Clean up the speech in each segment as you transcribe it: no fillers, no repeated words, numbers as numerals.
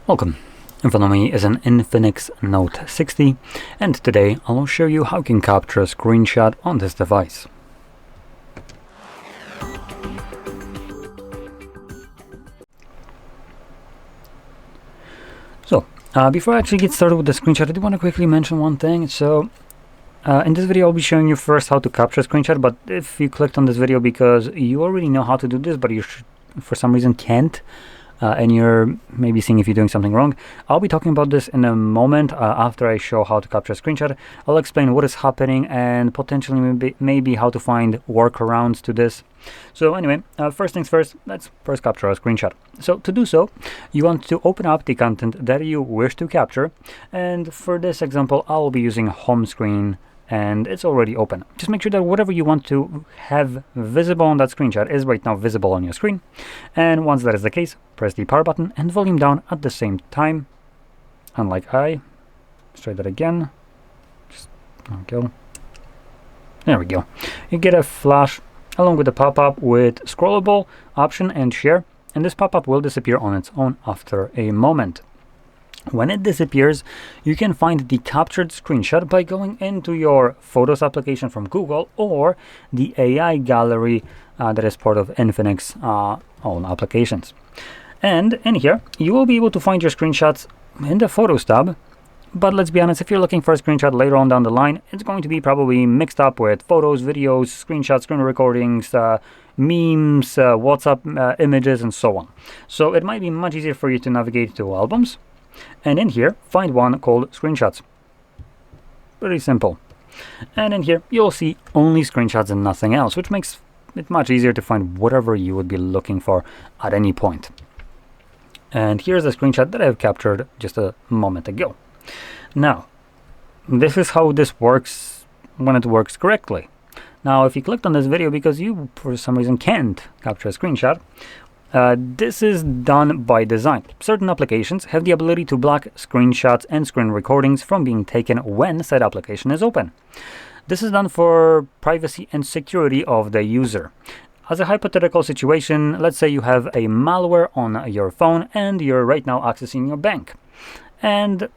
Welcome. In front of me is an INFINIX Note 60, and today I will show you how you can capture a screenshot on this device. So, before I actually get started with the screenshot, I do want to quickly mention one thing. So, in this video I'll be showing you first how to capture a screenshot, but if you clicked on this video because you already know how to do this, but you for some reason can't, and you're maybe seeing if you're doing something wrong, I'll be talking about this in a moment. After I show how to capture a screenshot, I'll explain what is happening and potentially maybe how to find workarounds to this. So anyway, first things first, let's first capture a screenshot. So to do so, you want to open up the content that you wish to capture, and for this example I'll be using home screen, and it's already open. Just make sure that whatever you want to have visible on that screenshot is right now visible on your screen. And once that is the case, press the power button and volume down at the same time. Unlike let's try that again. Just go. There we go. You get a flash along with a pop-up with scrollable option and share, and this pop-up will disappear on its own after a moment. When it disappears, you can find the captured screenshot by going into your Photos application from Google or the AI gallery that is part of INFINIX own applications. And in here, you will be able to find your screenshots in the Photos tab. But let's be honest, if you're looking for a screenshot later on down the line, it's going to be probably mixed up with photos, videos, screenshots, screen recordings, memes, WhatsApp images, and so on. So it might be much easier for you to navigate to albums. And in here, find one called screenshots. Pretty simple. And in here, you'll see only screenshots and nothing else, which makes it much easier to find whatever you would be looking for at any point. And here's a screenshot that I've captured just a moment ago. Now, this is how this works when it works correctly. Now, if you clicked on this video because you, for some reason, can't capture a screenshot, this is done by design. Certain applications have the ability to block screenshots and screen recordings from being taken when said application is open. This is done for privacy and security of the user. As a hypothetical situation, let's say you have a malware on your phone and you're right now accessing your bank. And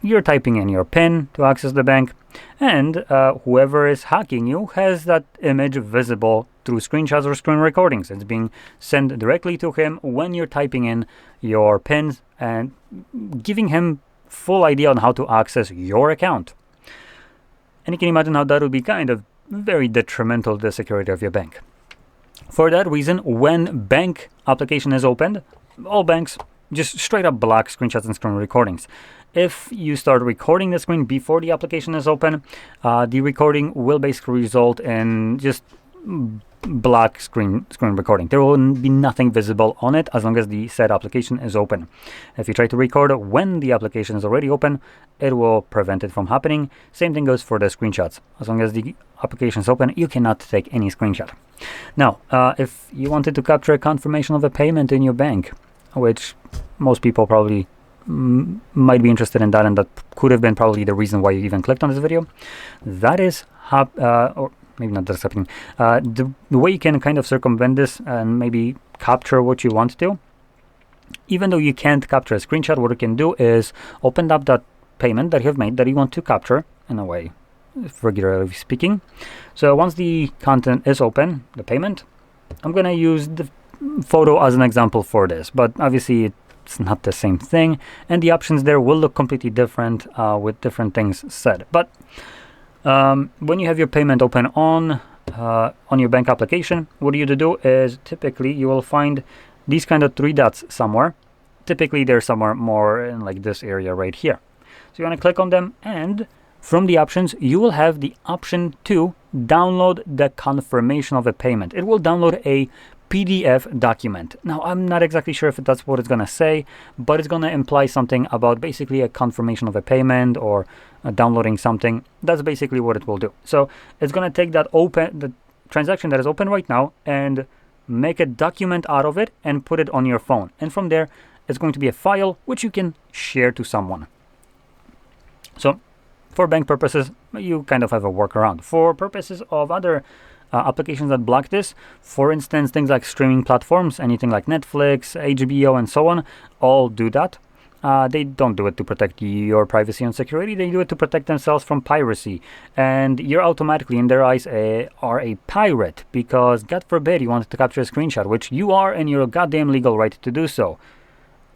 you're typing in your PIN to access the bank, and whoever is hacking you has that image visible through screenshots or screen recordings. It's being sent directly to him when you're typing in your PIN and giving him full idea on how to access your account. And you can imagine how that would be kind of very detrimental to the security of your bank. For that reason, when bank application is opened, all banks just straight up block screenshots and screen recordings. If you start recording the screen before the application is open, the recording will basically result in just black screen recording. There will be nothing visible on it as long as the said application is open. If you try to record when the application is already open, it will prevent it from happening. Same thing goes for the screenshots. As long as the application is open, you cannot take any screenshot. Now, if you wanted to capture a confirmation of a payment in your bank, which most people probably might be interested in that, and that could have been probably the reason why you even clicked on this video, that is or maybe not that's happening. The way you can kind of circumvent this and maybe capture what you want to, even though you can't capture a screenshot, what you can do is open up that payment that you have made that you want to capture in a way, regularly speaking. So once the content is open, the payment, I'm going to use the photo as an example for this, but obviously it's not the same thing, and the options there will look completely different with different things said. But when you have your payment open on your bank application, what you do is typically you will find these kind of three dots somewhere. Typically they're somewhere more in like this area right here. So you want to click on them, and from the options you will have the option to download the confirmation of a payment. It will download a PDF document. Now, I'm not exactly sure if that's what it's going to say, but it's going to imply something about basically a confirmation of a payment or downloading something. That's basically what it will do. So it's going to take the transaction that is open right now and make a document out of it and put it on your phone. And from there, it's going to be a file which you can share to someone. So for bank purposes, you kind of have a workaround. For purposes of other applications that block this. For instance, things like streaming platforms, anything like Netflix, HBO, and so on, all do that. they don't do it to protect your privacy and security. They do it to protect themselves from piracy. And you're automatically, in their eyes, are a pirate, because God forbid you wanted to capture a screenshot, which you are, and you're a goddamn legal right to do so.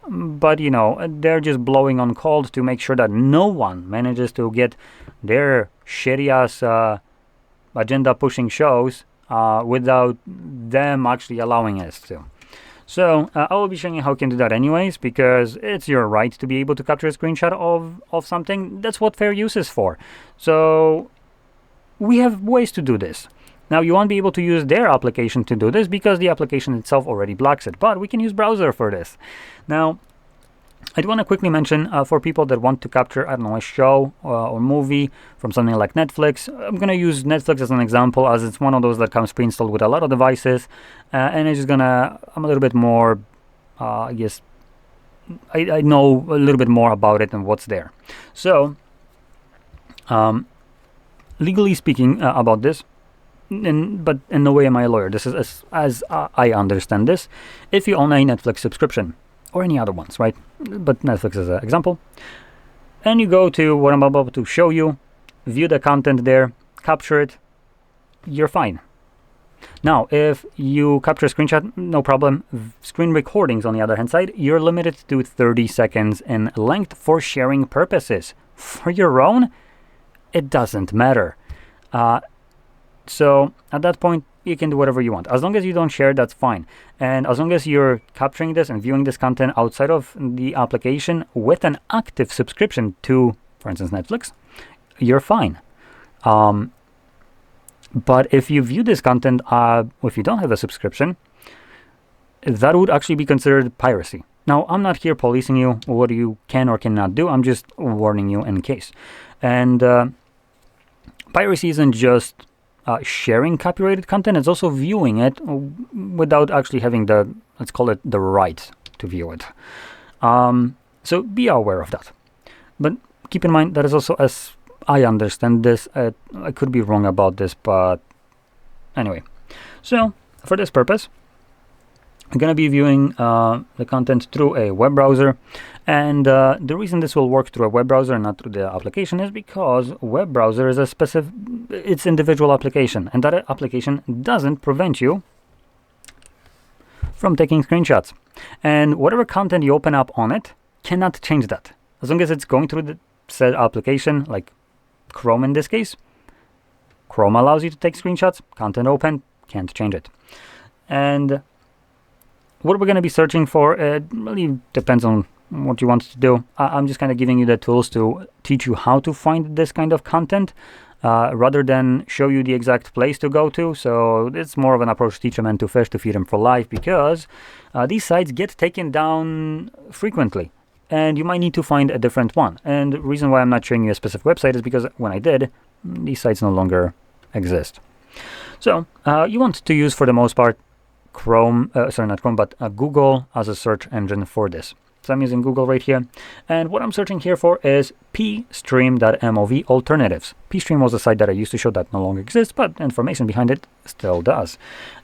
But, you know, they're just blowing on cold to make sure that no one manages to get their shitty-ass agenda-pushing shows without them actually allowing us to. So I will be showing you how you can do that anyways, because it's your right to be able to capture a screenshot of something. That's what fair use is for. So we have ways to do this. Now, you won't be able to use their application to do this because the application itself already blocks it, but we can use browser for this. Now, I do want to quickly mention for people that want to capture, I don't know, a show or movie from something like Netflix. I'm going to use Netflix as an example, as it's one of those that comes pre-installed with a lot of devices. And it's just going to, I'm a little bit more, I guess, I know a little bit more about it and what's there. So, legally speaking about this, but in no way am I a lawyer. This is as I understand this. If you own a Netflix subscription, or any other ones, right? But Netflix is an example. And you go to what I'm about to show you, view the content there, capture it, you're fine. Now, if you capture a screenshot, no problem. Screen recordings, on the other hand side, you're limited to 30 seconds in length for sharing purposes. For your own, it doesn't matter. So at that point, you can do whatever you want. As long as you don't share, that's fine. And as long as you're capturing this and viewing this content outside of the application with an active subscription to, for instance, Netflix, you're fine. But if you view this content, if you don't have a subscription, that would actually be considered piracy. Now, I'm not here policing you what you can or cannot do. I'm just warning you in case. And piracy isn't just sharing copyrighted content, it's also viewing it without actually having the, let's call it, the right to view it. So be aware of that. But keep in mind that is also, as I understand this, I could be wrong about this, but anyway. So for this purpose, I'm going to be viewing the content through a web browser. And the reason this will work through a web browser and not through the application is because web browser is a specific, it's individual application. And that application doesn't prevent you from taking screenshots. And whatever content you open up on it cannot change that. As long as it's going through the said application, like Chrome in this case, Chrome allows you to take screenshots, content open, can't change it. And what we're going to be searching for, it really depends on what you want to do. I'm just kind of giving you the tools to teach you how to find this kind of content rather than show you the exact place to go to. So it's more of an approach to teach a man to fish, to feed him for life, because these sites get taken down frequently. And you might need to find a different one. And the reason why I'm not showing you a specific website is because when I did, these sites no longer exist. So you want to use, for the most part, Chrome, not Chrome, but Google as a search engine for this. So I'm using Google right here. And what I'm searching here for is pstream.mov alternatives. Pstream was a site that I used to show that no longer exists, but information behind it still does.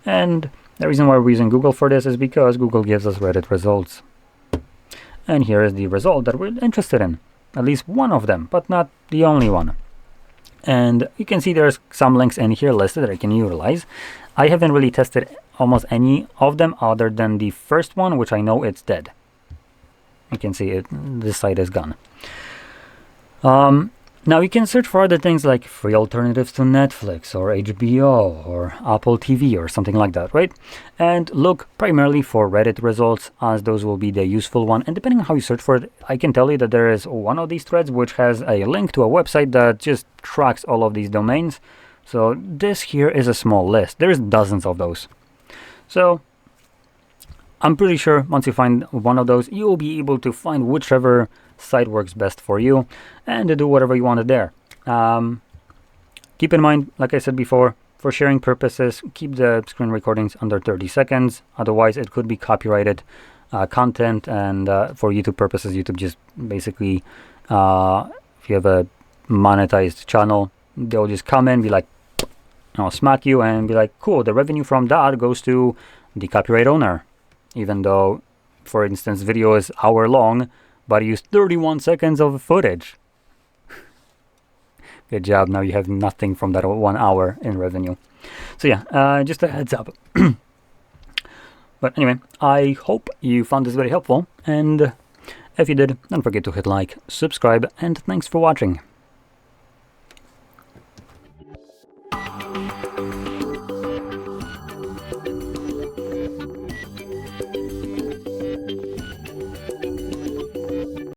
And the reason why we're using Google for this is because Google gives us Reddit results. And here is the result that we're interested in. At least one of them, but not the only one. And you can see there's some links in here listed that I can utilize. I haven't really tested almost any of them other than the first one, which I know it's dead. You can see it, this site is gone. Now you can search for other things like free alternatives to Netflix or HBO or Apple TV or something like that, right? And look primarily for Reddit results, as those will be the useful one. And depending on how you search for it, I can tell you that there is one of these threads which has a link to a website that just tracks all of these domains. So this here is a small list. There's dozens of those. So I'm pretty sure once you find one of those, you'll be able to find whichever site works best for you and to do whatever you want there. Keep in mind, like I said before, for sharing purposes, keep the screen recordings under 30 seconds. Otherwise, it could be copyrighted content, and for YouTube purposes, YouTube just basically, if you have a monetized channel, they'll just come in, be like, smack you and be like, cool, the revenue from that goes to the copyright owner. Even though, for instance, video is hour long, but you used 31 seconds of footage. Good job. Now you have nothing from that 1 hour in revenue. So yeah, just a heads up. But anyway, I hope you found this very helpful, and if you did, don't forget to hit like, subscribe, and thanks for watching.